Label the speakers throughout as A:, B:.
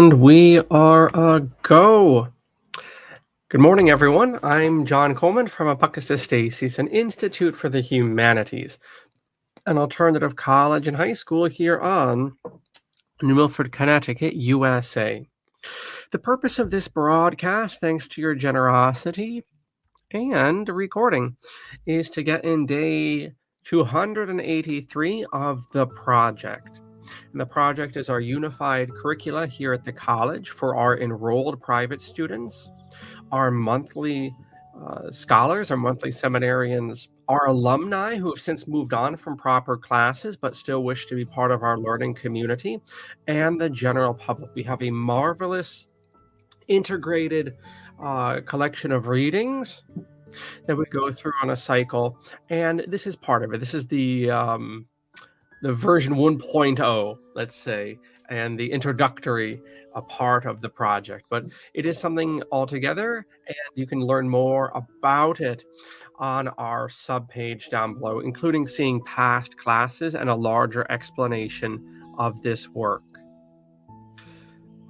A: And we are a go. Good morning, everyone. I'm John Coleman from ApocatastasisInstitute for the Humanities, an alternative college and high school here on New Milford, Connecticut, USA. The purpose of this broadcast, thanks to your generosity and recording, is to get in day 283 of the project. And the project is our unified curricula here at the college for our enrolled private students, our monthly scholars, our monthly seminarians, our alumni who have since moved on from proper classes but still wish to be part of our learning community, and the general public. We have a marvelous integrated collection of readings that we go through on a cycle, and this is part of it. This is the version 1.0, let's say, and the introductory part of the project. But it is something altogether, and you can learn more about it on our subpage down below, including seeing past classes and a larger explanation of this work.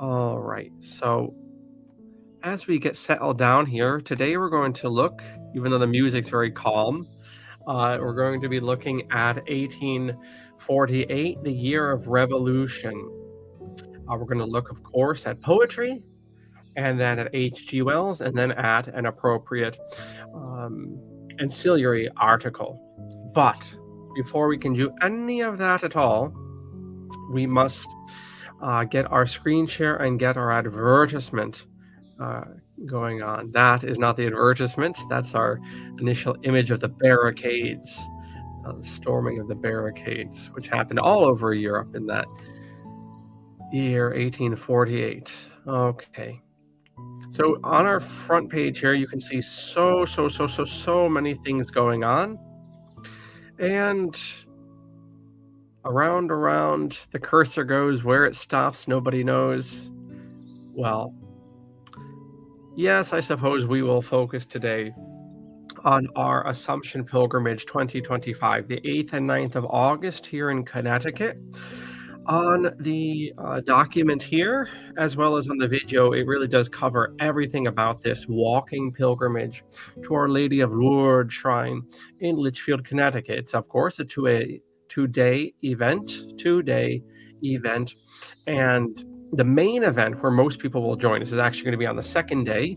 A: All right, so as we get settled down here, today we're going to look, even though the music's very calm, we're going to be looking at 1848, the year of revolution. We're going to look, of course, at poetry, and then at H.G. Wells, and then at an appropriate ancillary article. But before we can do any of that at all, we must get our screen share and get our advertisement going on. That is not the advertisement. That's our initial image of the barricades, the storming of the barricades, which happened all over Europe in that year, 1848. Okay. So on our front page here, you can see so many things going on. And around the cursor goes. Where it stops, nobody knows. Well, yes, I suppose we will focus today on our Assumption Pilgrimage 2025, the 8th and 9th of August here in Connecticut. On the document here, as well as on the video, it really does cover everything about this walking pilgrimage to Our Lady of Lourdes Shrine in Litchfield, Connecticut. It's, of course, a two-day event, and the main event where most people will join us is actually going to be on the second day,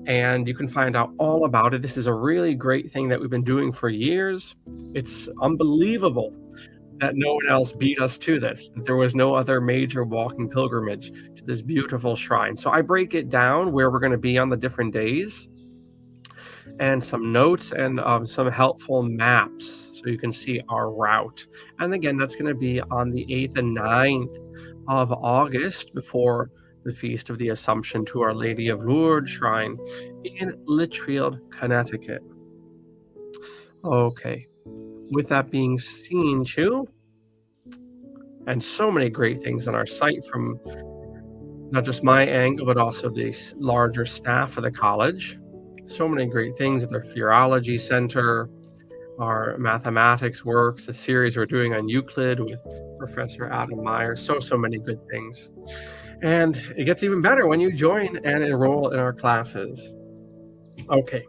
A: and you can find out all about it. This is a really great thing that we've been doing for years. It's unbelievable that no one else beat us to this, that there was no other major walking pilgrimage to this beautiful shrine. So I break it down where we're going to be on the different days, and some notes and some helpful maps so you can see our route. And again, that's going to be on the 8th and 9th of August, before the Feast of the Assumption to Our Lady of Lourdes Shrine in Litchfield, Connecticut. Okay, with that being seen, too, and so many great things on our site from not just my angle, but also the larger staff of the college. So many great things at their Theology Center, our mathematics works, a series we're doing on Euclid with Professor Adam Myers. So many good things. And it gets even better when you join and enroll in our classes. Okay,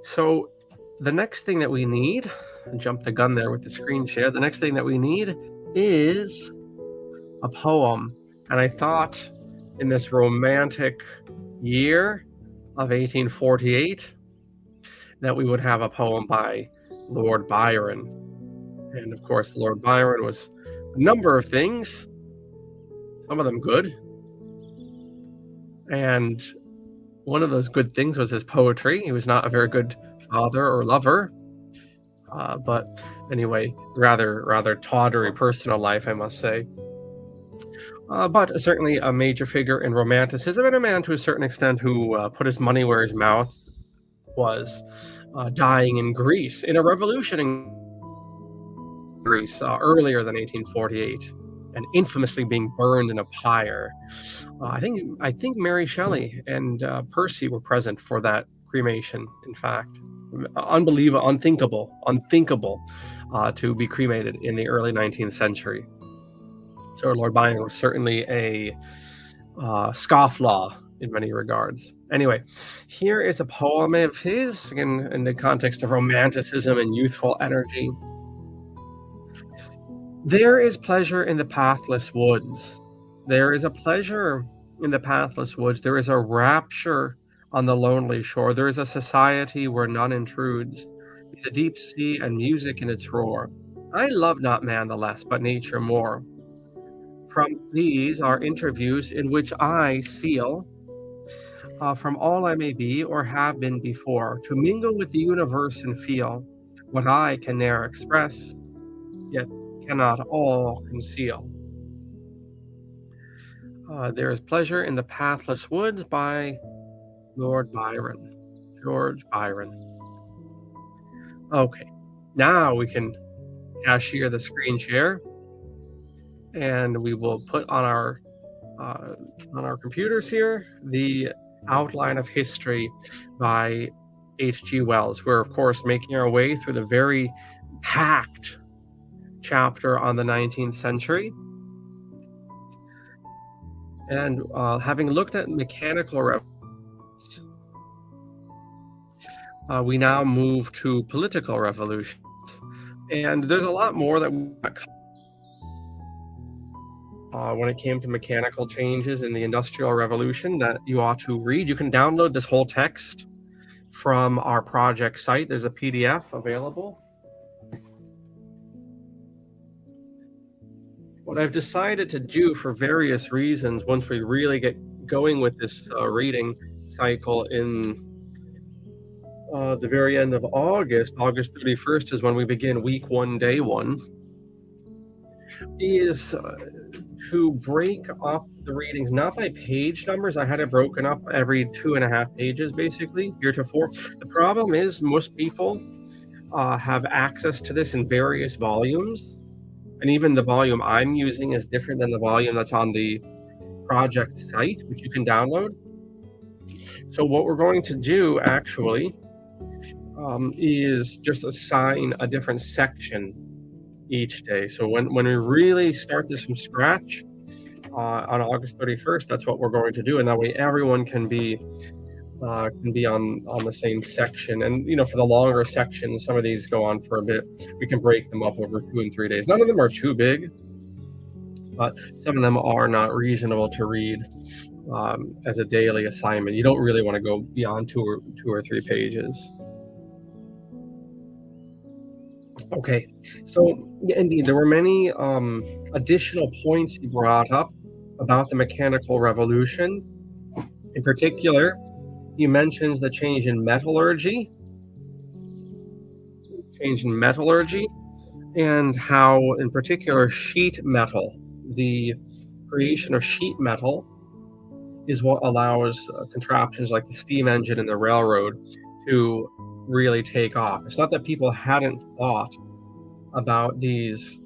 A: so the next thing that we need, jump the gun there with the screen share, the next thing that we need is a poem. And I thought in this romantic year of 1848 that we would have a poem by Lord Byron. And of course, Lord Byron was a number of things, some of them good. And one of those good things was his poetry. He was not a very good father or lover, but anyway, rather tawdry personal life, I must say. But certainly a major figure in Romanticism, and a man to a certain extent who put his money where his mouth was, dying in Greece in a revolution in Greece earlier than 1848, and infamously being burned in a pyre. I think Mary Shelley and Percy were present for that cremation. In fact, unbelievable, unthinkable to be cremated in the early 19th century. So Lord Byron was certainly a scofflaw in many regards. Anyway, here is a poem of his, again, in the context of romanticism and youthful energy. There is pleasure in the pathless woods. There is a pleasure in the pathless woods. There is a rapture on the lonely shore. There is a society where none intrudes. The deep sea and music in its roar. I love not man the less, but nature more. From these are interviews in which I seal from all I may be or have been before, to mingle with the universe and feel what I can ne'er express, yet cannot all conceal. There is pleasure in the pathless woods by Lord Byron, George Byron. Okay, now we can cashier the screen share, and we will put on our computers here the Outline of History by H.G. Wells. We're of course making our way through the very packed chapter on the 19th century. And having looked at mechanical revolutions, we now move to political revolutions. And there's a lot more that when it came to mechanical changes in the Industrial Revolution that you ought to read. You can download this whole text from our project site. There's a PDF available. What I've decided to do for various reasons, once we really get going with this reading cycle in the very end of August 31st is when we begin week 1, day 1, is to break up the readings, not by page numbers. I had it broken up every 2.5 pages, basically, heretofore. The problem is most people have access to this in various volumes. And even the volume I'm using is different than the volume that's on the project site, which you can download. So what we're going to do actually is just assign a different section each day. So when we really start this from scratch on August 31st, that's what we're going to do. And that way everyone can be on the same section. And for the longer sections, some of these go on for a bit, we can break them up over 2 and 3 days. None of them are too big, but some of them are not reasonable to read as a daily assignment. You don't really want to go beyond two or three pages. Okay, so indeed, there were many additional points he brought up about the mechanical revolution. In particular, he mentions the change in metallurgy, and how, in particular, sheet metal, the creation of sheet metal, is what allows contraptions like the steam engine and the railroad to really take off. It's not that people hadn't thought about these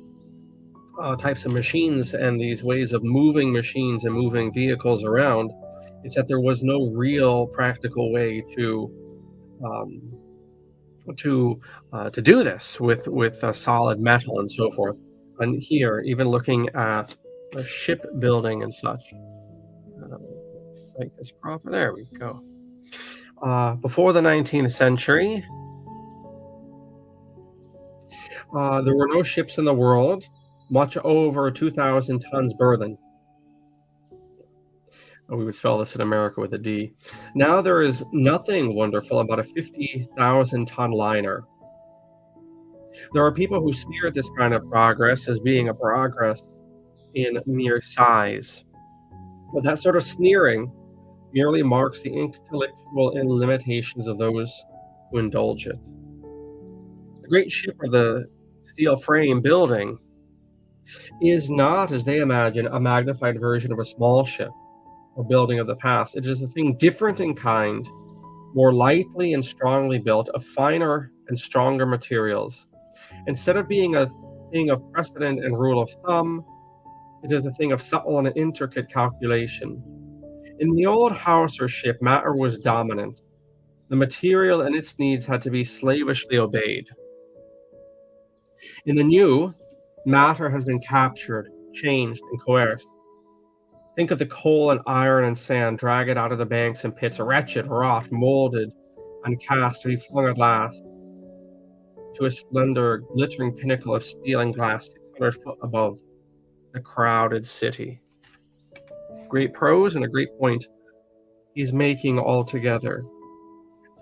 A: types of machines and these ways of moving machines and moving vehicles around. It's that there was no real practical way to do this with solid metal and so forth. And here, even looking at shipbuilding and such, cite this proper. There we go. Before the 19th century, there were no ships in the world much over 2,000 tons burden. We would spell this in America with a D. Now there is nothing wonderful about a 50,000 ton liner. There are people who sneer at this kind of progress as being a progress in mere size. But that sort of sneering merely marks the intellectual limitations of those who indulge it. The great ship or the steel frame building is not, as they imagine, a magnified version of a small ship or building of the past. It is a thing different in kind, more lightly and strongly built, of finer and stronger materials. Instead of being a thing of precedent and rule of thumb, it is a thing of subtle and intricate calculation. In the old house or ship, matter was dominant. The material and its needs had to be slavishly obeyed. In the new, matter has been captured, changed, and coerced. Think of the coal and iron and sand dragged out of the banks and pits, wretched, rot, molded, and cast to be flung at last to a slender, glittering pinnacle of steel and glass 600 foot above the crowded city. Great prose and a great point he's making altogether.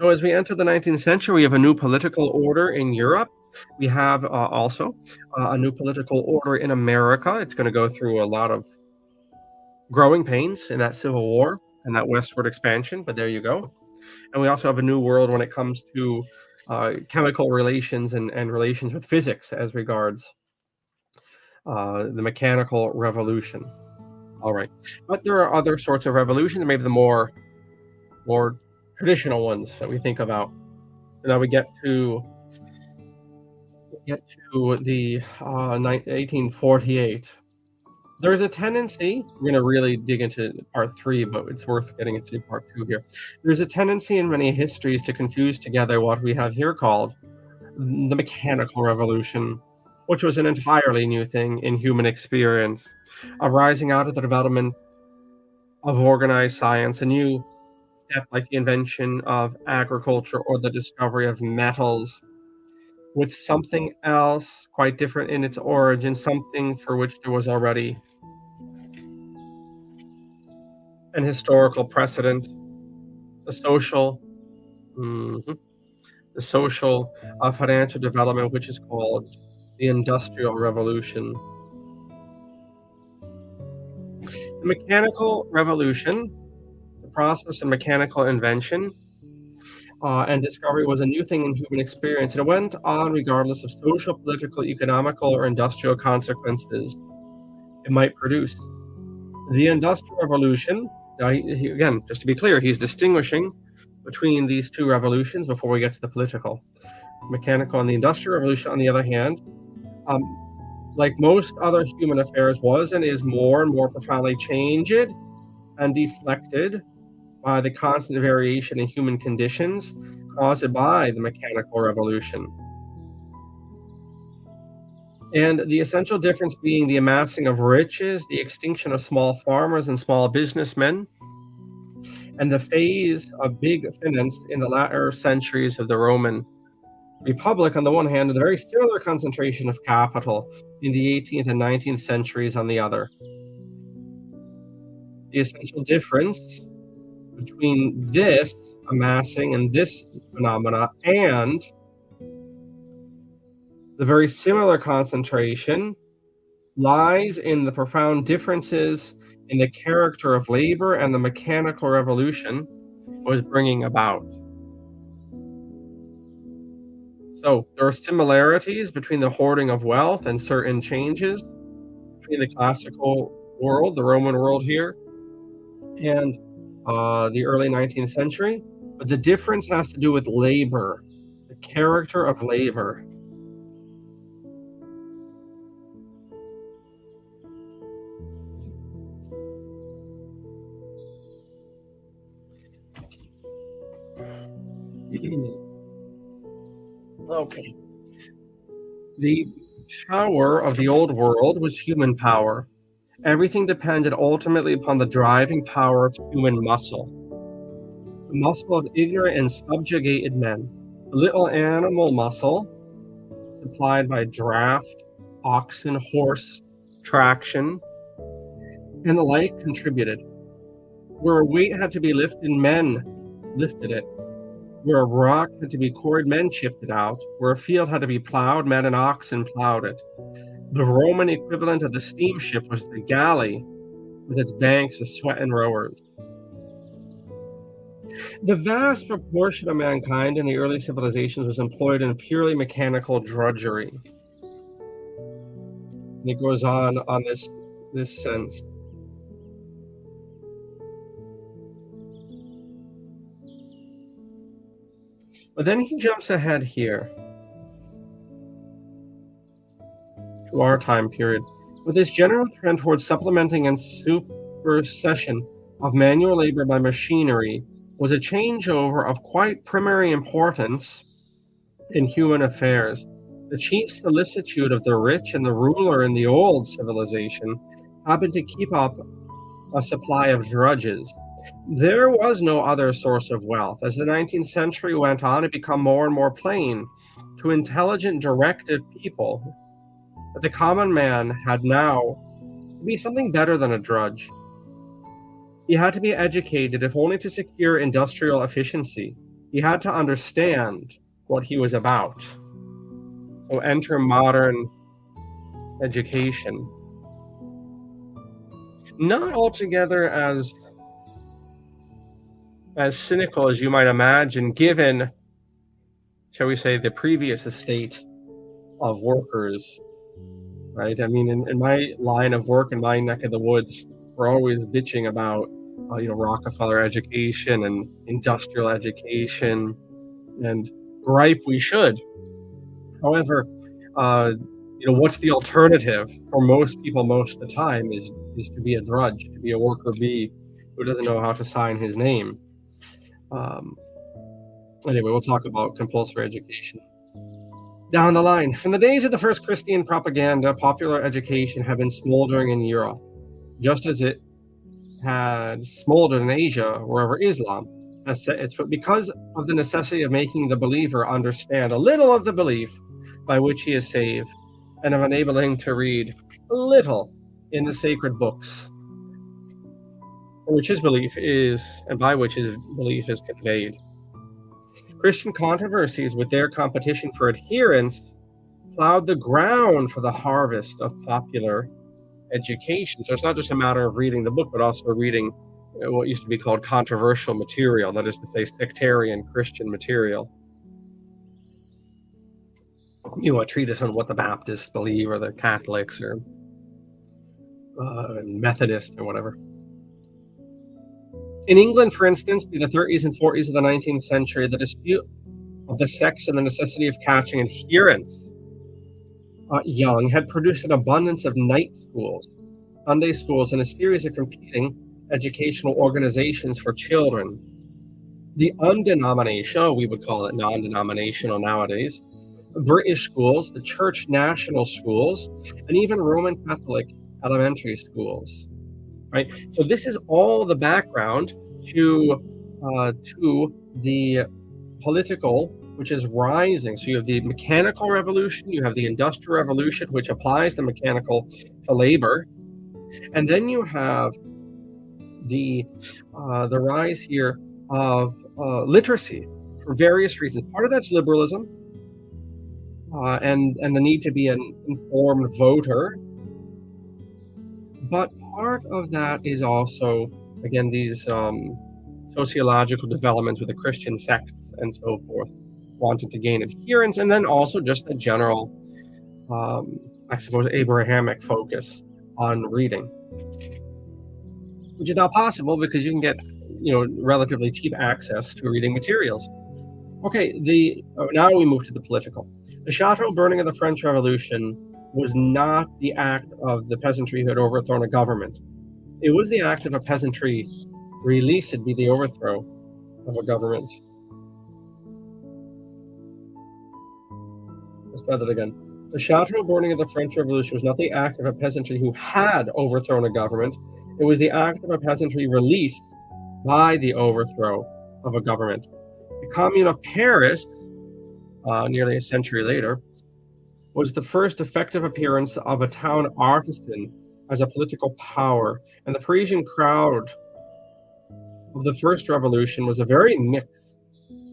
A: So as we enter the 19th century, we have a new political order in Europe. We have also a new political order in America. It's going to go through a lot of growing pains in that Civil War and that westward expansion, but there you go. And we also have a new world when it comes to chemical relations and relations with physics as regards the mechanical revolution. All right, but there are other sorts of revolutions, maybe the more traditional ones that we think about. Now we get to the 1848. There's a tendency, we're going to really dig into part 3, but it's worth getting into part 2 here. There's a tendency in many histories to confuse together what we have here called the mechanical revolution, which was an entirely new thing in human experience, arising out of the development of organized science, a new step like the invention of agriculture or the discovery of metals, with something else quite different in its origin, something for which there was already an historical precedent, the social financial development, which is called the Industrial Revolution. The mechanical revolution, the process of mechanical invention and discovery, was a new thing in human experience. It went on regardless of social, political, economical, or industrial consequences it might produce. The Industrial Revolution, now again, just to be clear, he's distinguishing between these two revolutions before we get to the political. Mechanical and the Industrial Revolution, on the other hand, like most other human affairs, was and is more and more profoundly changed and deflected by the constant variation in human conditions caused by the mechanical revolution. And the essential difference being the amassing of riches, the extinction of small farmers and small businessmen, and the phase of big finance in the latter centuries of the Roman Republic on the one hand, and the very similar concentration of capital in the 18th and 19th centuries on the other. The essential difference between this amassing and this phenomena and the very similar concentration lies in the profound differences in the character of labor and the mechanical revolution was bringing about. So there are similarities between the hoarding of wealth and certain changes between the classical world, the Roman world here, and the early 19th century. But the difference has to do with labor, the character of labor. Okay. The power of the old world was human power. Everything depended ultimately upon the driving power of human muscle, the muscle of ignorant and subjugated men. The little animal muscle, supplied by draft, oxen, horse, traction, and the like, contributed. Where a weight had to be lifted, men lifted it. Where a rock had to be quarried, men chipped it out. Where a field had to be plowed, men and oxen plowed it. The Roman equivalent of the steamship was the galley, with its banks of sweat and rowers. The vast proportion of mankind in the early civilizations was employed in purely mechanical drudgery. And it goes on this sense. But then he jumps ahead here to our time period. With this general trend towards supplementing and supersession of manual labor by machinery was a changeover of quite primary importance in human affairs. The chief solicitude of the rich and the ruler in the old civilization happened to keep up a supply of drudges. There was no other source of wealth. As the 19th century went on, it became more and more plain to intelligent, directive people that the common man had now to be something better than a drudge. He had to be educated, if only to secure industrial efficiency. He had to understand what he was about. So enter modern education. Not altogether as cynical as you might imagine, given, shall we say, the previous estate of workers, right? I mean, in my line of work, in my neck of the woods, we're always bitching about, Rockefeller education and industrial education, and gripe we should. However, what's the alternative for most people most of the time is to be a drudge, to be a worker bee who doesn't know how to sign his name. Anyway, we'll talk about compulsory education down the line. From the days of the first Christian propaganda, popular education had been smoldering in Europe, just as it had smoldered in Asia, wherever Islam has set its foot, because of the necessity of making the believer understand a little of the belief by which he is saved, and of enabling to read a little in the sacred books, which his belief is, and by which his belief is conveyed. Christian controversies, with their competition for adherence, plowed the ground for the harvest of popular education. So it's not just a matter of reading the book, but also reading what used to be called controversial material, that is to say, sectarian Christian material. A treatise on what the Baptists believe, or the Catholics, or Methodists, or whatever. In England, for instance, in the 30s and 40s of the 19th century, the dispute of the sex and the necessity of catching adherents young had produced an abundance of night schools, Sunday schools, and a series of competing educational organizations for children. The undenominational, we would call it non-denominational nowadays, British schools, the church national schools, and even Roman Catholic elementary schools. Right. So this is all the background to the political, which is rising. So you have the mechanical revolution, you have the industrial revolution, which applies the mechanical to labor, and then you have the rise here of literacy for various reasons. Part of that's liberalism, and the need to be an informed voter. But part of that is also, again, these sociological developments with the Christian sects and so forth, wanting to gain adherence, and then also just the general, I suppose, Abrahamic focus on reading, which is not possible because you can get, relatively cheap access to reading materials. Okay, now we move to the political. The chateau burning of the French Revolution was not the act of the peasantry who had overthrown a government. It was the act of a peasantry released to be the overthrow of a government. Let's try that again. The chateau burning of the French Revolution was not the act of a peasantry who had overthrown a government. It was the act of a peasantry released by the overthrow of a government. The Commune of Paris, nearly a century later, was the first effective appearance of a town artisan as a political power, and the Parisian crowd of the first revolution was a very mixed,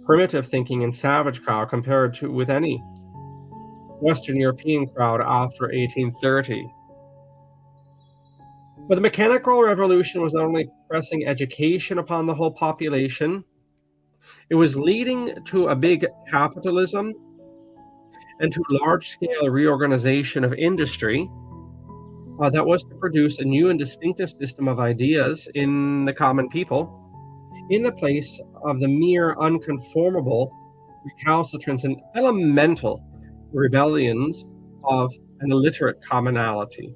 A: primitive thinking and savage crowd compared to with any Western European crowd after 1830. But the mechanical revolution was not only pressing education upon the whole population, it was leading to a big capitalism and to large-scale reorganization of industry that was to produce a new and distinctive system of ideas in the common people, in the place of the mere unconformable recalcitrance and elemental rebellions of an illiterate commonality.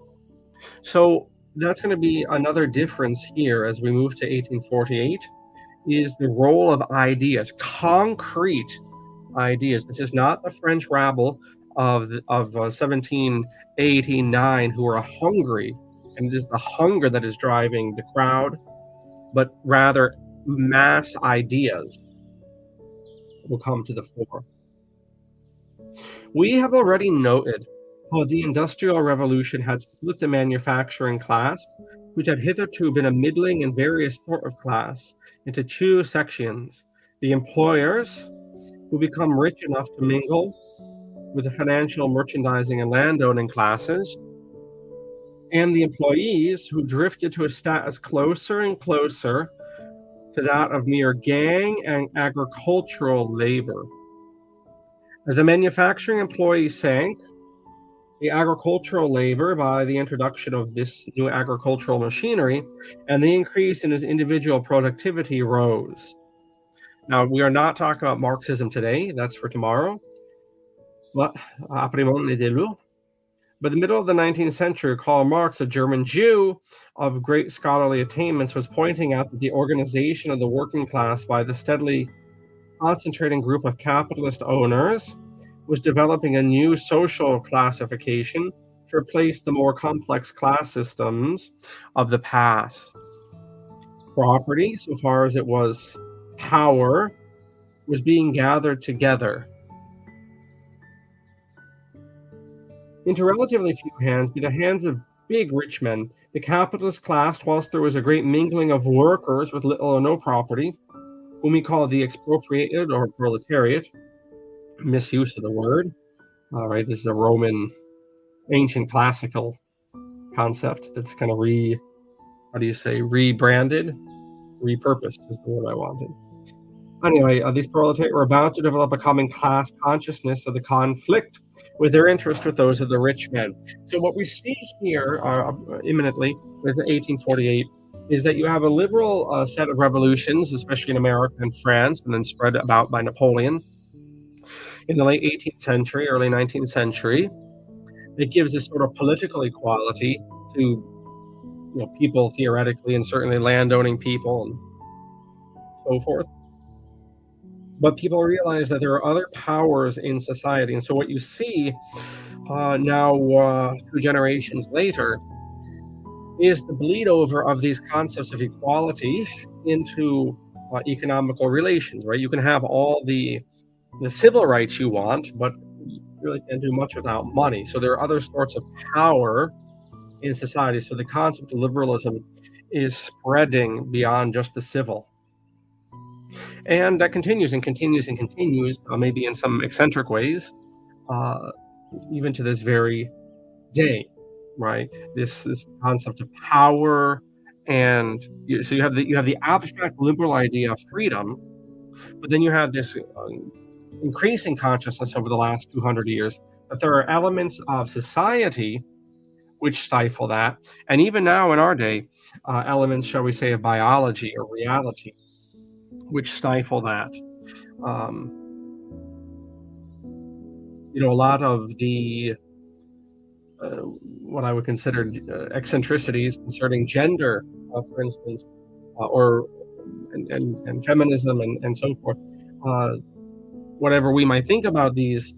A: So that's going to be another difference here as we move to 1848, is the role of ideas, concrete ideas. This is not the French rabble of 1789 who are hungry and it is the hunger that is driving the crowd, but rather mass ideas will come to the fore. We have already noted how the Industrial Revolution had split the manufacturing class, which had hitherto been a middling and various sort of class, into two sections: the employers, who become rich enough to mingle with the financial, merchandising, and landowning classes, and the employees, who drifted to a status closer and closer to that of mere gang and agricultural labor. As the manufacturing employee sank, the agricultural labor, by the introduction of this new agricultural machinery and the increase in his individual productivity, rose. Now, we are not talking about Marxism today, that's for tomorrow. But But the middle of the 19th century, Karl Marx, a German Jew of great scholarly attainments, was pointing out that the organization of the working class by the steadily concentrating group of capitalist owners was developing a new social classification to replace the more complex class systems of the past. Property, so far as it was power, was being gathered together into relatively few hands, be the hands of big rich men. The capitalist class, whilst there was a great mingling of workers with little or no property, whom we call the expropriated or proletariat, misuse of the word. All right, this is a Roman ancient classical concept that's kind of rebranded, repurposed is the word I wanted. Anyway, these proletariat were about to develop a common class consciousness of the conflict with their interest with those of the rich men. So what we see here imminently with 1848 is that you have a liberal set of revolutions, especially in America and France, and then spread about by Napoleon in the late 18th century, early 19th century. It gives this sort of political equality to people theoretically, and certainly landowning people and so forth. But people realize that there are other powers in society. And so what you see now, 2 generations later, is the bleed over of these concepts of equality into economical relations, right? You can have all the civil rights you want, but you really can't do much without money. So there are other sorts of power in society. So the concept of liberalism is spreading beyond just the civil. And that continues and continues and continues, maybe in some eccentric ways, even to this very day, right? This concept of power, and so you have the abstract liberal idea of freedom, but then you have this increasing consciousness over the last 200 years that there are elements of society which stifle that, and even now in our day, elements, shall we say, of biology or reality, which stifle that. A lot of the what I would consider eccentricities concerning gender, for instance, and feminism and so forth. Whatever we might think about these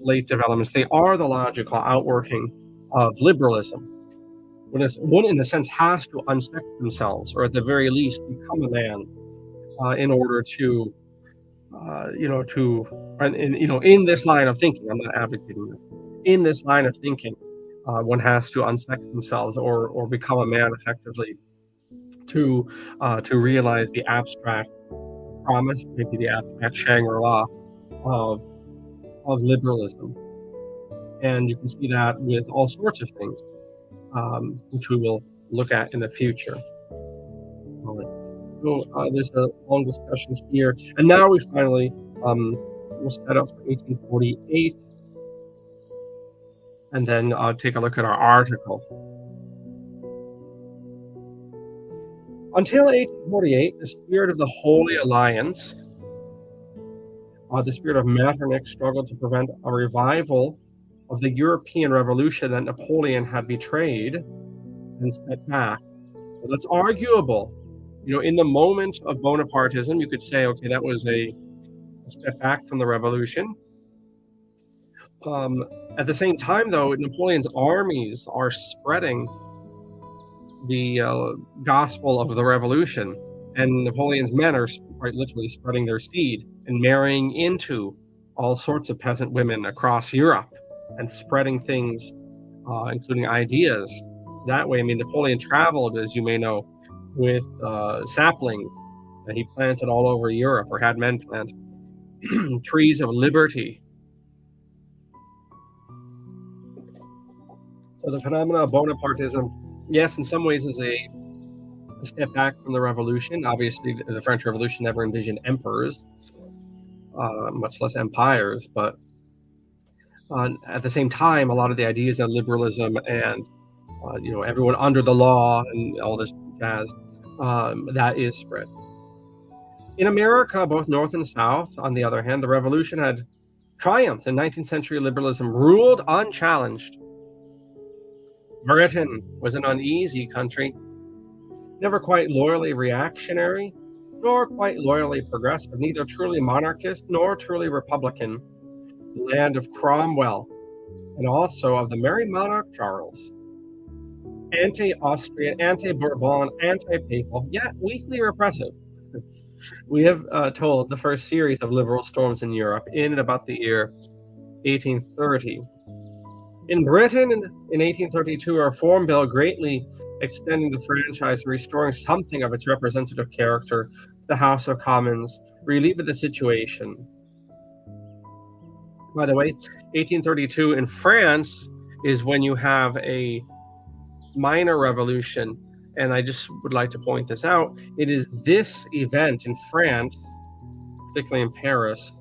A: late developments, they are the logical outworking of liberalism. One, in a sense, has to unsex themselves, or at the very least, become a man, in order to, in this line of thinking. I'm not advocating this. In this line of thinking, one has to unsex themselves or become a man effectively to realize the abstract promise, maybe the abstract Shangri-La of liberalism. And you can see that with all sorts of things, which we will look at in the future. All right. So there's a long discussion here, and now we finally will set up for 1848, and then take a look at our article. Until 1848, the spirit of the Holy Alliance, the spirit of Metternich, struggled to prevent a revival of the European Revolution that Napoleon had betrayed and set back. But that's arguable. In the moment of Bonapartism, you could say, okay, that was a step back from the revolution. At the same time, though, Napoleon's armies are spreading the gospel of the revolution. And Napoleon's men are quite literally spreading their seed and marrying into all sorts of peasant women across Europe and spreading things, including ideas. That way, I mean, Napoleon traveled, as you may know, with saplings that he planted all over Europe, or had men plant, trees of liberty. So the phenomena of Bonapartism, yes, in some ways is a step back from the revolution. Obviously, the French Revolution never envisioned emperors, much less empires, but at the same time, a lot of the ideas of liberalism and everyone under the law and all this jazz, that is spread. In America, both North and South, on the other hand, the revolution had triumphed, and 19th century liberalism ruled unchallenged. Britain was an uneasy country, never quite loyally reactionary, nor quite loyally progressive, neither truly monarchist nor truly republican, the land of Cromwell, and also of the merry monarch Charles. Anti-Austrian, anti-Bourbon, anti-papal, yet weakly repressive. We have told the first series of liberal storms in Europe in and about the year 1830. In Britain, in 1832, a reform bill greatly extending the franchise and restoring something of its representative character to the House of Commons relieved the situation. By the way, 1832 in France is when you have a minor revolution, and I just would like to point this out. It is this event in France, particularly in Paris,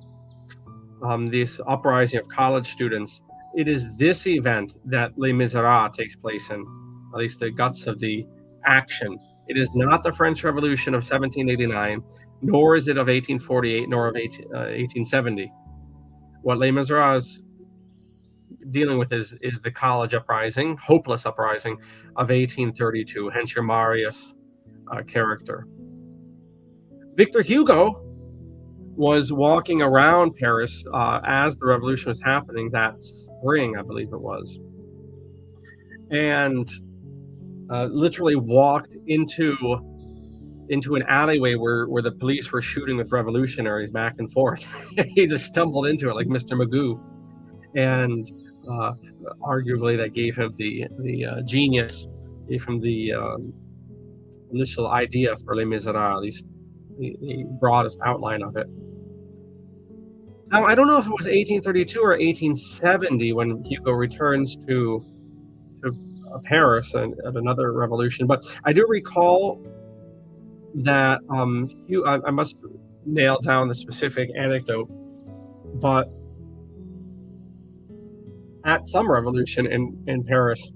A: this uprising of college students, it is this event that Les Miserables takes place in, at least the guts of the action. It is not the French Revolution of 1789, nor is it of 1848, nor of 1870. What Les Miserables is dealing with is the college uprising, hopeless uprising of 1832, hence your Marius character. Victor Hugo was walking around Paris as the revolution was happening that spring, I believe it was, and literally walked into an alleyway where the police were shooting with revolutionaries back and forth. He just stumbled into it like Mr. Magoo, and arguably that gave him the genius, gave him the initial idea for Les Miserables, at least the broadest outline of it. Now, I don't know if it was 1832 or 1870 when Hugo returns to Paris and at another revolution, but I do recall that I must nail down the specific anecdote, but at some revolution in Paris,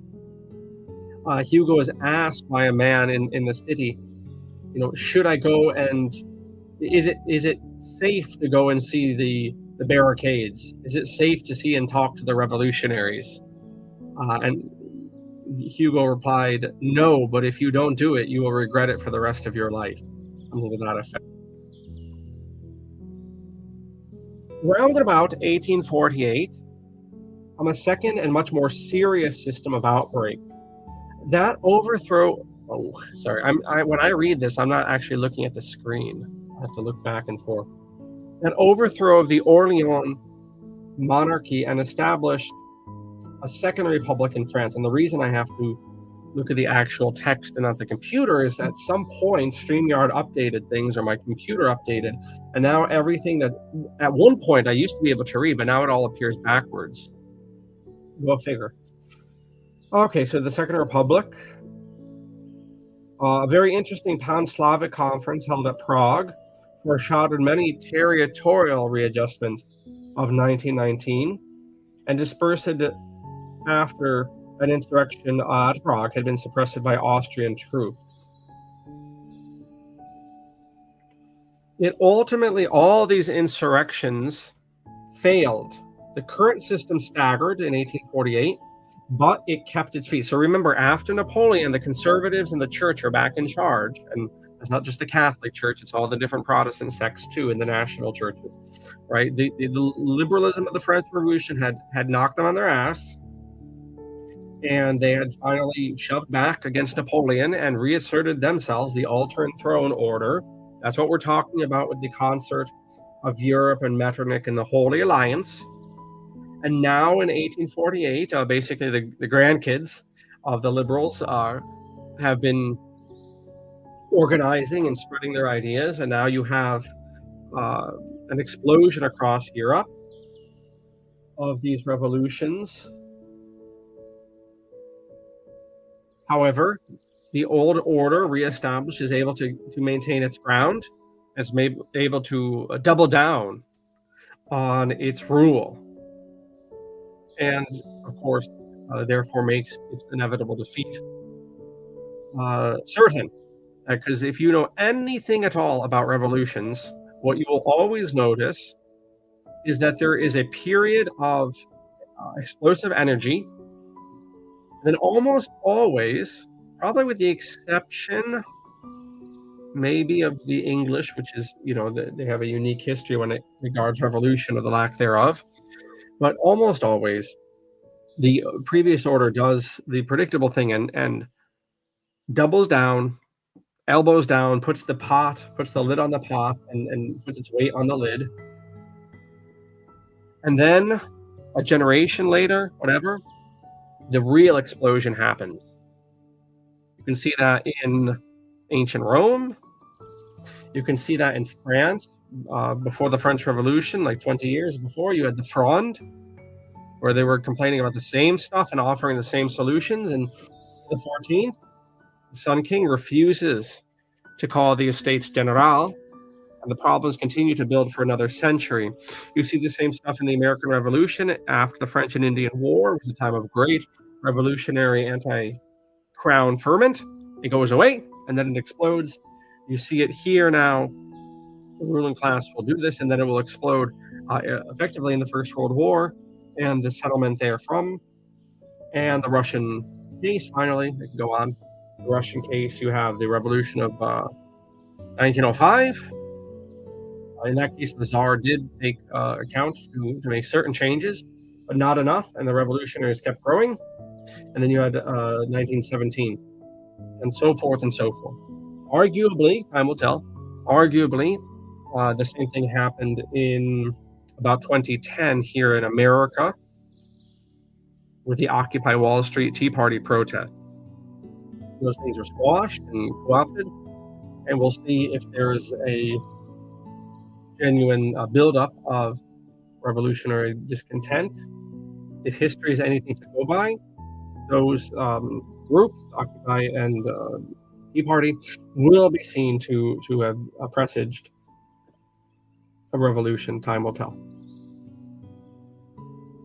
A: Hugo was asked by a man in the city, should I go, and is it safe to go and see the barricades? Is it safe to see and talk to the revolutionaries? And Hugo replied, no, but if you don't do it, you will regret it for the rest of your life. Something to that effect. Round about 1848, on a second and much more serious system of outbreak, that overthrow. Oh, sorry. When I read this, I'm not actually looking at the screen. I have to look back and forth. That overthrow of the Orleans monarchy and established a second republic in France. And the reason I have to look at the actual text and not the computer is at some point StreamYard updated things, or my computer updated, and now everything that at one point I used to be able to read, but now it all appears backwards. Go figure. Okay, so the Second Republic, a very interesting Pan-Slavic conference held at Prague, foreshadowed many territorial readjustments of 1919 and dispersed it after an insurrection at Prague had been suppressed by Austrian troops. It ultimately, all these insurrections failed. The current system staggered in 1848, but it kept its feet. So remember, after Napoleon, the conservatives and the church are back in charge, and it's not just the Catholic Church, it's all the different Protestant sects too in the national churches, right? The liberalism of the French Revolution had knocked them on their ass, and they had finally shoved back against Napoleon and reasserted themselves, the Alternate Throne Order. That's what we're talking about with the concert of Europe and Metternich and the Holy Alliance. And now in 1848, basically the grandkids of the liberals have been organizing and spreading their ideas, and now you have an explosion across Europe of these revolutions. However, the old order reestablished is able to maintain its ground, is able to double down on its rule, and of course, therefore makes its inevitable defeat certain. Because if you know anything at all about revolutions, what you will always notice is that there is a period of explosive energy. Then almost always, probably with the exception maybe of the English, which is, they have a unique history when it regards revolution or the lack thereof, but almost always the previous order does the predictable thing and doubles down, elbows down, puts the lid on the pot and puts its weight on the lid. And then a generation later, whatever, the real explosion happens. You can see that in ancient Rome. You can see that in France before the French Revolution, like 20 years before. You had the Fronde, where they were complaining about the same stuff and offering the same solutions. And the 14th, the Sun King refuses to call the Estates General, and the problems continue to build for another century. You see the same stuff in the American Revolution after the French and Indian War. It was a time of great revolutionary anti-crown ferment. It goes away, and then it explodes. You see it here now. The ruling class will do this, and then it will explode effectively in the First World War and the settlement therefrom. And the Russian case, finally, it can go on. The Russian case, you have the revolution of 1905. In that case, the Tsar did take account to make certain changes, but not enough, and the revolutionaries kept growing. And then you had 1917, and so forth and so forth. Arguably, time will tell, the same thing happened in about 2010 here in America with the Occupy Wall Street Tea Party protest. Those things are squashed and co-opted, and we'll see if there's a genuine buildup of revolutionary discontent. If history is anything to go by, those groups, Occupy and Tea Party, will be seen to have presaged a revolution. Time will tell.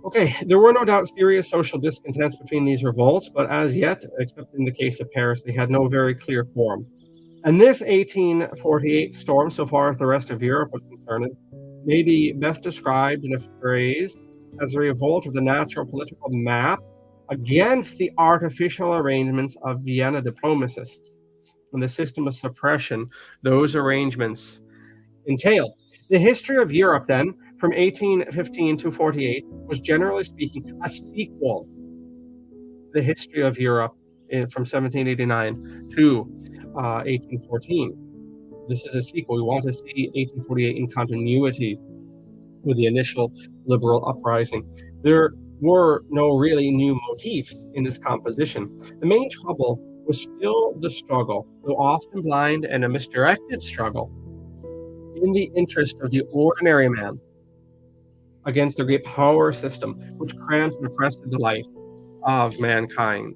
A: Okay, there were no doubt serious social discontents between these revolts, but as yet, except in the case of Paris, they had no very clear form. And this 1848 storm, so far as the rest of Europe was concerned, may be best described in a phrase as a revolt of the natural political map against the artificial arrangements of Vienna diplomacists and the system of suppression those arrangements entailed. The history of Europe, then, from 1815 to 48, was generally speaking a sequel to the history of Europe from 1789 to 1814. This is a sequel. We want to see 1848 in continuity with the initial liberal uprising. There were no really new motifs in this composition. The main trouble was still the struggle, though often blind and a misdirected struggle, in the interest of the ordinary man against the great power system which cramped and oppressed the life of mankind.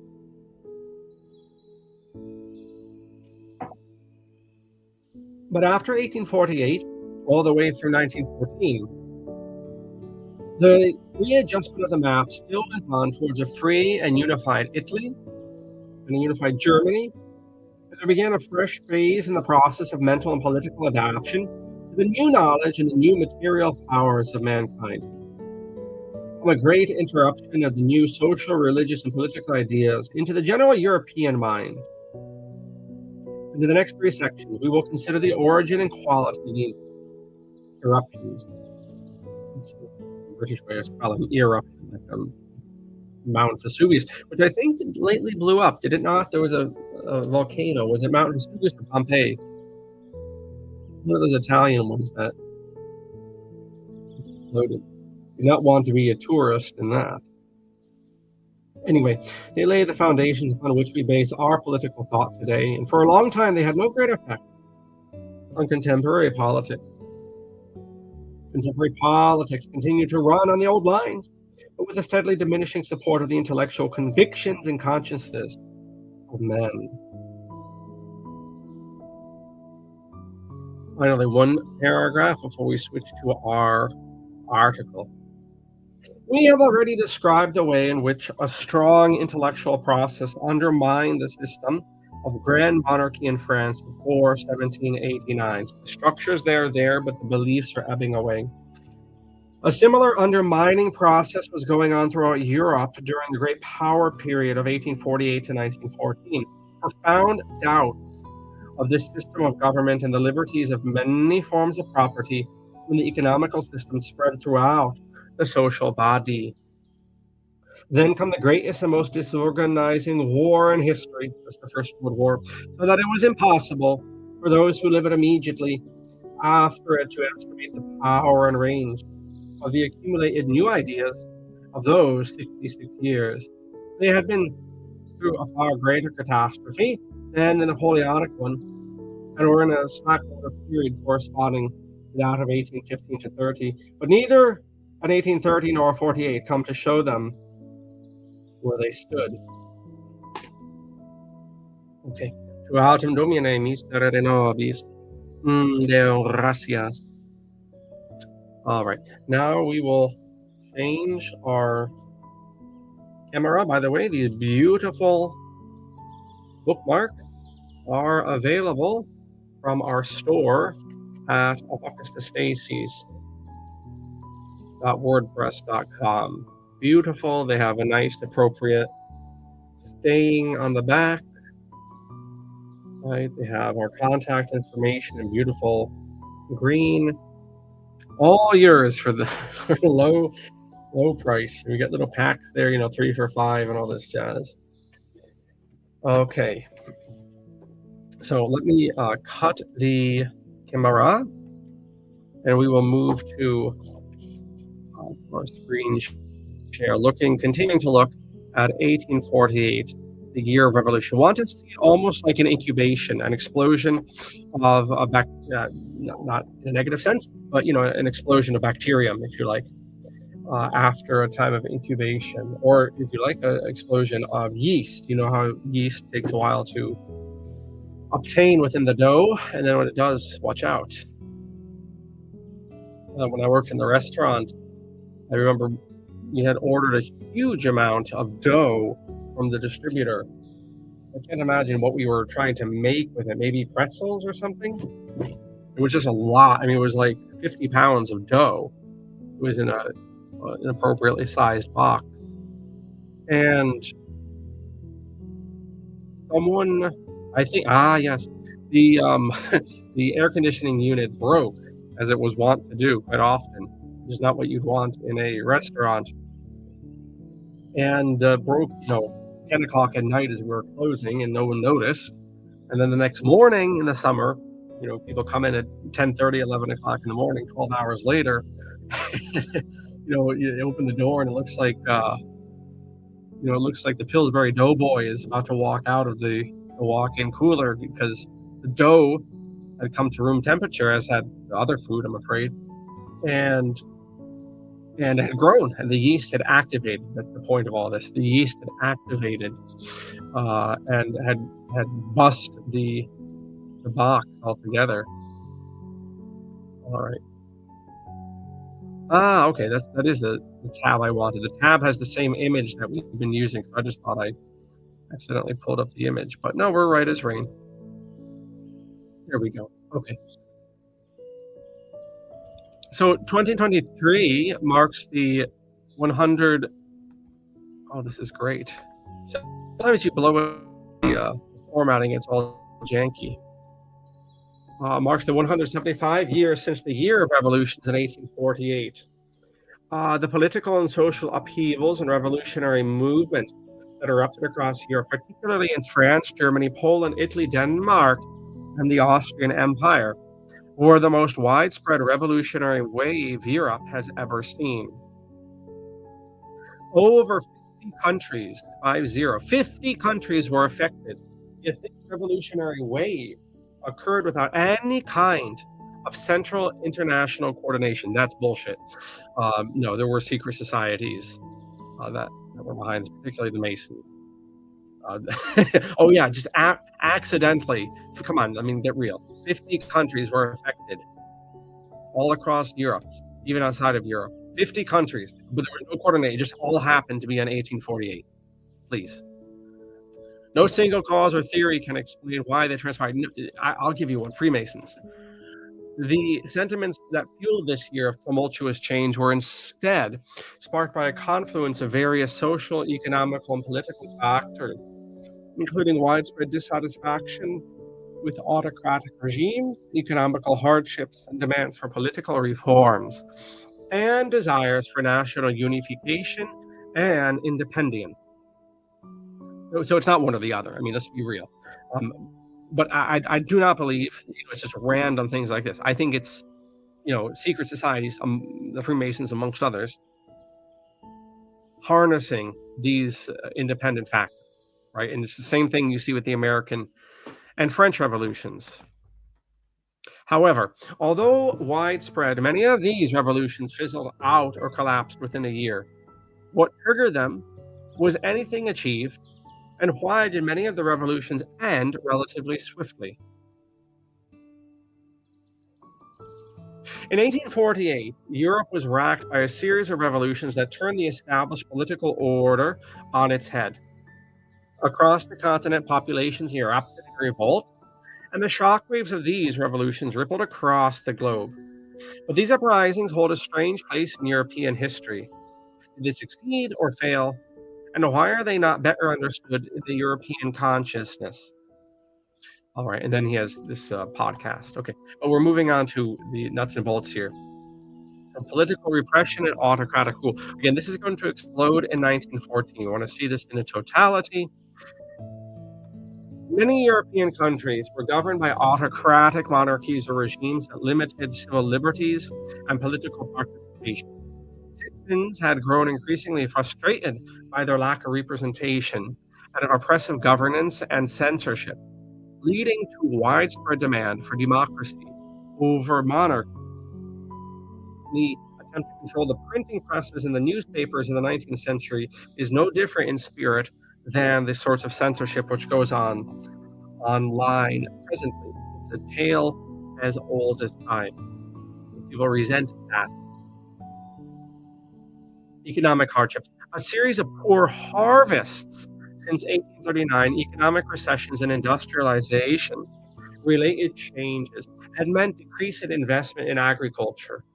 A: But after 1848, all the way through 1914, the readjustment of the map still went on towards a free and unified Italy and a unified Germany. And there began a fresh phase in the process of mental and political adaptation to the new knowledge and the new material powers of mankind. From a great interruption of the new social, religious, and political ideas into the general European mind. And in the next three sections, we will consider the origin and quality of these eruptions. British way of spelling eruption. Mount Vesuvius, which I think lately blew up. Did it not? There was a volcano. Was it Mount Vesuvius or Pompeii? One of those Italian ones that exploded. Do not want to be a tourist in that. Anyway, they lay the foundations upon which we base our political thought today, and for a long time they had no great effect on contemporary politics. Contemporary politics continue to run on the old lines, but with a steadily diminishing support of the intellectual convictions and consciences of men. Finally, one paragraph before we switch to our article. We have already described the way in which a strong intellectual process undermined the system of grand monarchy in France before 1789. So the structures there, but the beliefs are ebbing away. A similar undermining process was going on throughout Europe during the Great Power period of 1848 to 1914. Profound doubts of this system of government and the liberties of many forms of property in the economical system spread throughout the social body. Then come the greatest and most disorganizing war in history, that's the First World War, so that it was impossible for those who live it immediately after it to estimate the power and range of the accumulated new ideas of those 66 years. They had been through a far greater catastrophe than the Napoleonic one, and were in a slack-water period corresponding to that of 1815 to 30, but neither an 1830 nor 48 come to show them where they stood. Okay. Tu autem Domine miserere nobis. Deo gracias. All right. Now we will change our camera. By the way, these beautiful bookmarks are available from our store at ApocatastasisInstitute.wordpress.com. Beautiful. They have a nice, appropriate staying on the back. Right. They have our contact information in beautiful green. All yours for the low price. We got little packs there, 3 for $5 and all this jazz. Okay. So let me cut the camera, and we will move to our screen share, continuing to look at 1848, the year of revolution. Want to see almost like an incubation, an explosion of not in a negative sense, but an explosion of bacterium, if you like, after a time of incubation, or if you like, an explosion of yeast. You know how yeast takes a while to obtain within the dough, and then when it does, watch out. When I worked in the restaurant, I remember we had ordered a huge amount of dough from the distributor. I can't imagine what we were trying to make with it. Maybe pretzels or something. It was just a lot. I mean, it was like 50 pounds of dough. It was in an appropriately sized box. And someone, I think, yes, the the air conditioning unit broke, as it was wont to do quite often. It's not what you'd want in a restaurant. And broke, 10 o'clock at night as we were closing, and no one noticed. And then the next morning in the summer, people come in at 10:30, 11 o'clock in the morning, 12 hours later. You open the door and it looks like, the Pillsbury Doughboy is about to walk out of the walk-in cooler, because the dough had come to room temperature, as had the other food, I'm afraid, and it had grown, and the yeast had activated. That's the point of all this. The yeast had activated and had bust the box altogether. All right. Okay. That is the tab I wanted. The tab has the same image that we've been using, so I just thought I accidentally pulled up the image. But no, we're right as rain. There we go. Okay. So 2023 marks the 100. Oh, this is great. Sometimes you blow the formatting, it's all janky. Marks the 175 years since the year of revolutions in 1848. The political and social upheavals and revolutionary movements that erupted across Europe, particularly in France, Germany, Poland, Italy, Denmark, and the Austrian Empire, were the most widespread revolutionary wave Europe has ever seen. Over 50 countries, 50 countries were affected. Yet this revolutionary wave occurred without any kind of central international coordination. That's bullshit. No, there were secret societies that were behind this, particularly the Masons. Uh, oh yeah, just accidentally. Come on, I mean, get real. 50 countries were affected all across Europe, even outside of Europe. 50 countries, but there was no coordination. It just all happened to be in 1848. Please. No single cause or theory can explain why they transpired. I'll give you one. Freemasons. The sentiments that fueled this year of tumultuous change were instead sparked by a confluence of various social, economical, and political factors, including widespread dissatisfaction with autocratic regimes, economical hardships, and demands for political reforms, and desires for national unification and independence. So it's not one or the other. I mean, let's be real. But I do not believe it's just random things like this. I think it's, secret societies, the Freemasons amongst others, harnessing these independent factors, right? And it's the same thing you see with the American and French revolutions. However, although widespread, many of these revolutions fizzled out or collapsed within a year. What triggered them? Was anything achieved? And why did many of the revolutions end relatively swiftly? In 1848, Europe was racked by a series of revolutions that turned the established political order on its head. Across the continent, populations erupted in revolt, and the shockwaves of these revolutions rippled across the globe. But these uprisings hold a strange place in European history. Did they succeed or fail? And why are they not better understood in the European consciousness? All right, and then he has this podcast. Okay, but we're moving on to the nuts and bolts here. From political repression and autocratic rule. Again, this is going to explode in 1914. You want to see this in a totality. Many European countries were governed by autocratic monarchies or regimes that limited civil liberties and political participation. Citizens had grown increasingly frustrated by their lack of representation and oppressive governance and censorship, leading to widespread demand for democracy over monarchy. The attempt to control the printing presses and the newspapers in the 19th century is no different in spirit than the sorts of censorship which goes on online presently. It's a tale as old as time. People resent that. Economic hardships. A series of poor harvests since 1839, economic recessions and industrialization related changes had meant decreased investment in agriculture,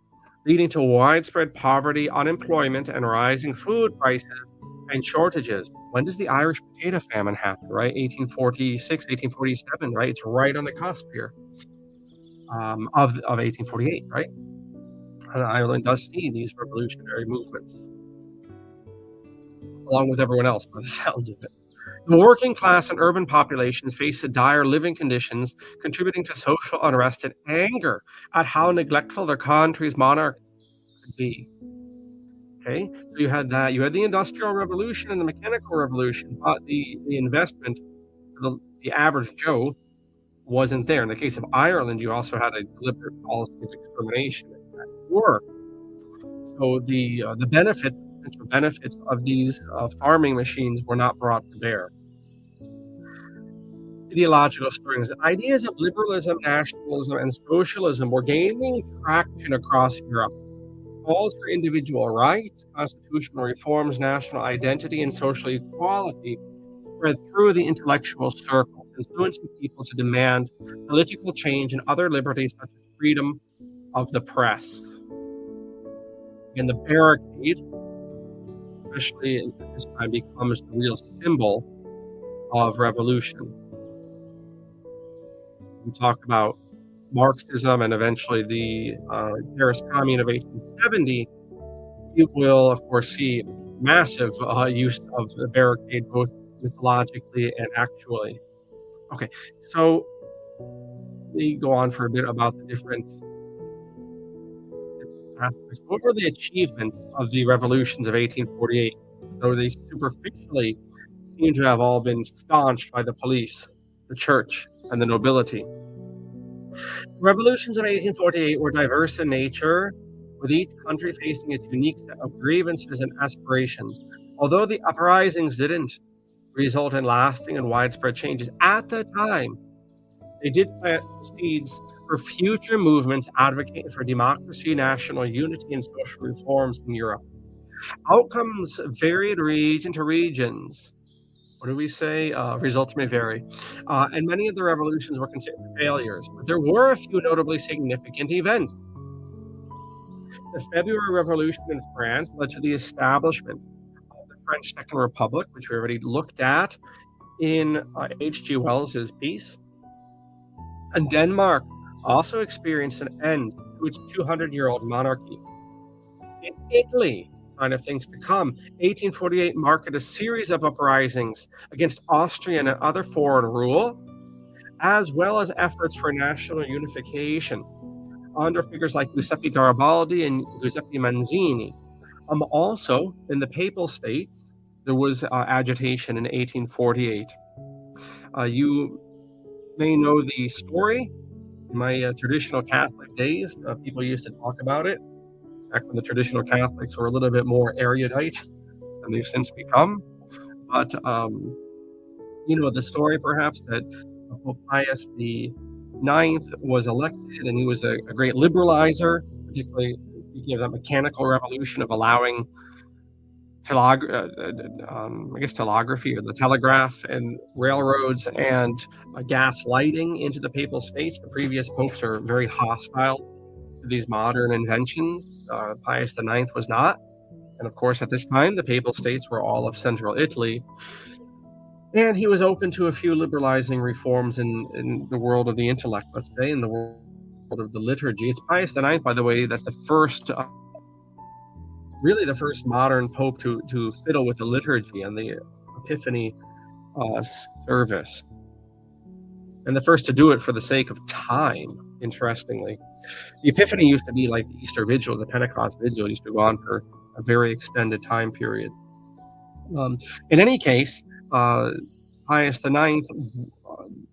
A: leading to widespread poverty, unemployment, and rising food prices and shortages. When does the Irish potato famine happen, right? 1846, 1847, right? It's right on the cusp here of 1848, right? And Ireland does see these revolutionary movements, along with everyone else, by the sounds of it. The working class and urban populations faced dire living conditions, contributing to social unrest and anger at how neglectful their country's monarch could be. Okay, so you had that. You had the Industrial Revolution and the Mechanical Revolution, but the investment for the average Joe wasn't there. In the case of Ireland, you also had a deliberate policy of extermination at work. So the potential benefits of these farming machines were not brought to bear. Ideological strings. Ideas of liberalism, nationalism, and socialism were gaining traction across Europe. Calls for individual rights, constitutional reforms, national identity, and social equality spread through the intellectual circles, influencing people to demand political change and other liberties such as freedom of the press. And the barricade, especially at this time, becomes the real symbol of revolution. We talk about Marxism and eventually the Paris Commune of 1870. You will, of course, see massive use of the barricade, both mythologically and actually. Okay, so we go on for a bit about the different aspects. What were the achievements of the revolutions of 1848? Though they superficially seem to have all been staunched by the police, the church, and the nobility. Revolutions of 1848 were diverse in nature, with each country facing its unique set of grievances and aspirations. Although the uprisings didn't result in lasting and widespread changes at the time, they did plant seeds for future movements advocating for democracy, national unity, and social reforms in Europe. Outcomes varied region to regions. What do we say? Results may vary. And many of the revolutions were considered failures, but there were a few notably significant events. The February Revolution in France led to the establishment of the French Second Republic, which we already looked at in H.G. Wells's piece. And Denmark also experienced an end to its 200-year-old monarchy. In Italy, sign of things to come, 1848 marked a series of uprisings against Austrian and other foreign rule, as well as efforts for national unification under figures like Giuseppe Garibaldi and Giuseppe Mazzini. Also, in the Papal States, there was agitation in 1848. You may know the story. In my traditional Catholic days, people used to talk about it, back when the traditional Catholics were a little bit more erudite than they've since become. But you know the story, perhaps, that Pope Pius the Ninth was elected, and he was a great liberalizer, particularly speaking of that mechanical revolution of allowing telegraphy or the telegraph and railroads and gas lighting into the Papal States. The previous popes are very hostile to these modern inventions. Pius the Ninth was not. And of course, at this time, the Papal States were all of central Italy. And he was open to a few liberalizing reforms in the world of the intellect, let's say, in the world of the liturgy. It's Pius the Ninth, by the way, that's the first, really the first modern pope to fiddle with the liturgy and the Epiphany service. And the first to do it for the sake of time, interestingly. The Epiphany used to be like the Easter Vigil, the Pentecost Vigil used to go on for a very extended time period. In any case, Pius the Ninth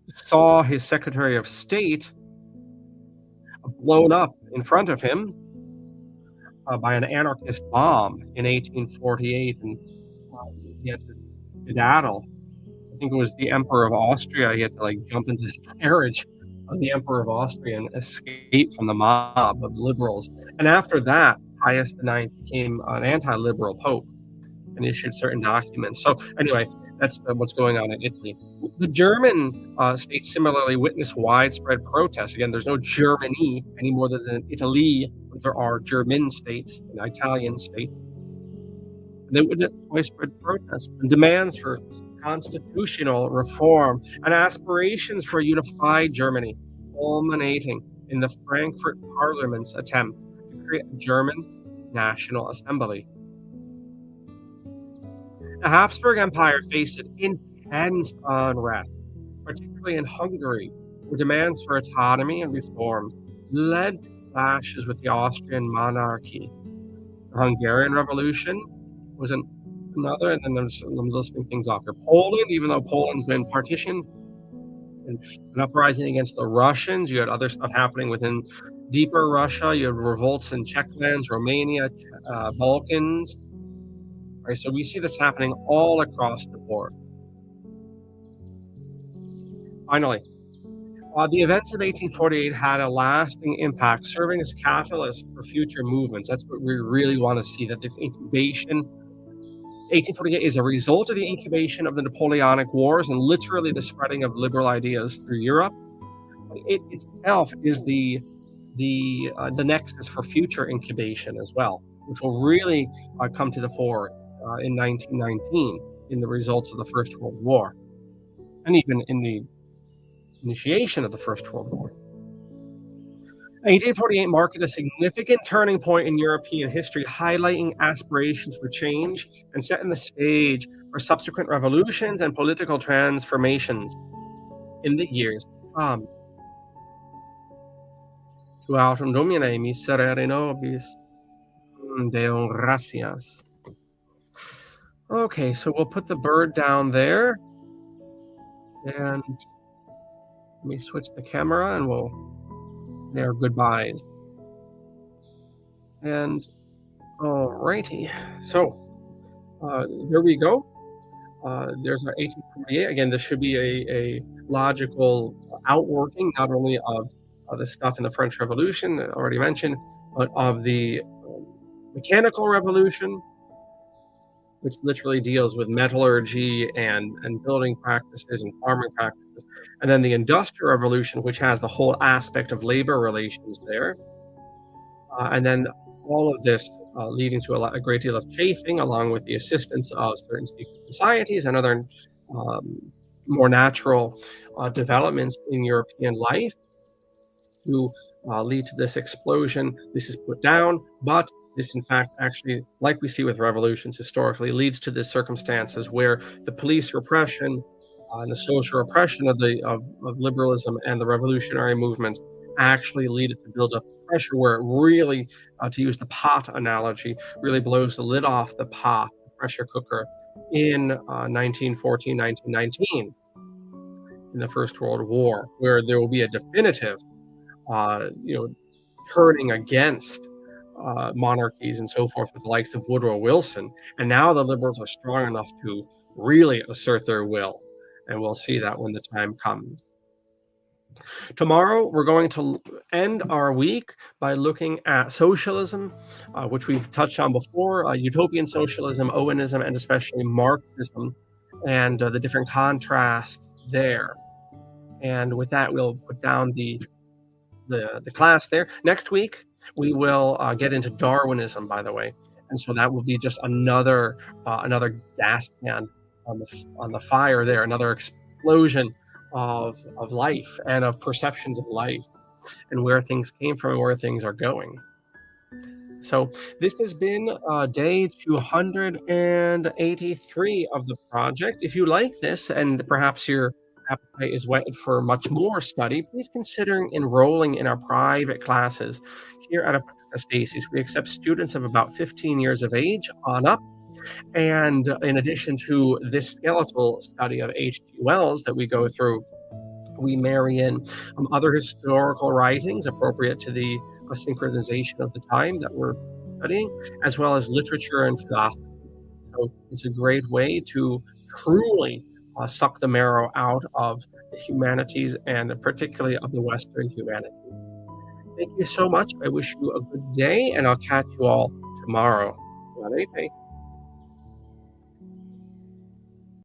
A: saw his Secretary of State blown up in front of him by an anarchist bomb in 1848, and he had to skedaddle. I think it was the Emperor of Austria. He had to jump into the carriage of the Emperor of Austria and escape from the mob of liberals. And after that, Pius the Ninth became an anti-liberal pope and issued certain documents. So anyway, that's what's going on in Italy. The German states similarly witnessed widespread protests. Again, there's no Germany any more than in Italy, but there are German states and Italian states. They witnessed widespread protests and demands for constitutional reform and aspirations for a unified Germany, culminating in the Frankfurt Parliament's attempt to create a German National Assembly. The Habsburg Empire faced intense unrest, particularly in Hungary, where demands for autonomy and reforms led to clashes with the Austrian monarchy. The Hungarian Revolution was another, and then I'm listing things off here. Poland, even though Poland's been partitioned, and an uprising against the Russians. You had other stuff happening within deeper Russia. You had revolts in Czech lands, Romania, Balkans. Right, so we see this happening all across the board. Finally, the events of 1848 had a lasting impact, serving as catalyst for future movements. That's what we really want to see, that this incubation, 1848 is a result of the incubation of the Napoleonic Wars and literally the spreading of liberal ideas through Europe. It itself is the nexus for future incubation as well, which will really come to the fore in 1919 in the results of the First World War, and even in the initiation of the First World War. 1848 marked a significant turning point in European history, highlighting aspirations for change and setting the stage for subsequent revolutions and political transformations in the years to come. Tu autem Domine miserere nobis, Deo gratias. Okay, so we'll put the bird down there, and let me switch the camera, and we'll say our goodbyes. And alrighty, so there we go. There's our 1848. Again, this should be a logical outworking, not only of the stuff in the French Revolution, already mentioned, but of the mechanical revolution, which literally deals with metallurgy and building practices and farming practices. And then the Industrial Revolution, which has the whole aspect of labor relations there. And then all of this leading to a great deal of chafing, along with the assistance of certain secret societies and other more natural developments in European life to lead to this explosion. This is put down, but this, in fact, actually, like we see with revolutions historically, leads to the circumstances where the police repression and the social repression of liberalism and the revolutionary movements actually lead it to build up pressure where it really, to use the pot analogy, really blows the lid off the pot, the pressure cooker, in 1914, 1919, in the First World War, where there will be a definitive, turning against monarchies and so forth with the likes of Woodrow Wilson. And now the liberals are strong enough to really assert their will. And we'll see that when the time comes. Tomorrow, we're going to end our week by looking at socialism, which we've touched on before, utopian socialism, Owenism, and especially Marxism, and the different contrasts there. And with that, we'll put down the class there. Next week, we will get into Darwinism, by the way. And so that will be just another gas can on the fire there, another explosion of life and of perceptions of life and where things came from and where things are going. So this has been day 283 of the project. If you like this and perhaps your appetite is whetted for much more study, please consider enrolling in our private classes here at Apocatastasис. We accept students of about 15 years of age on up. And in addition to this skeletal study of H.G. Wells that we go through, we marry in other historical writings appropriate to the synchronization of the time that we're studying, as well as literature and philosophy. So it's a great way to truly suck the marrow out of the humanities and particularly of the Western humanities. Thank you so much. I wish you a good day, and I'll catch you all tomorrow. Bye.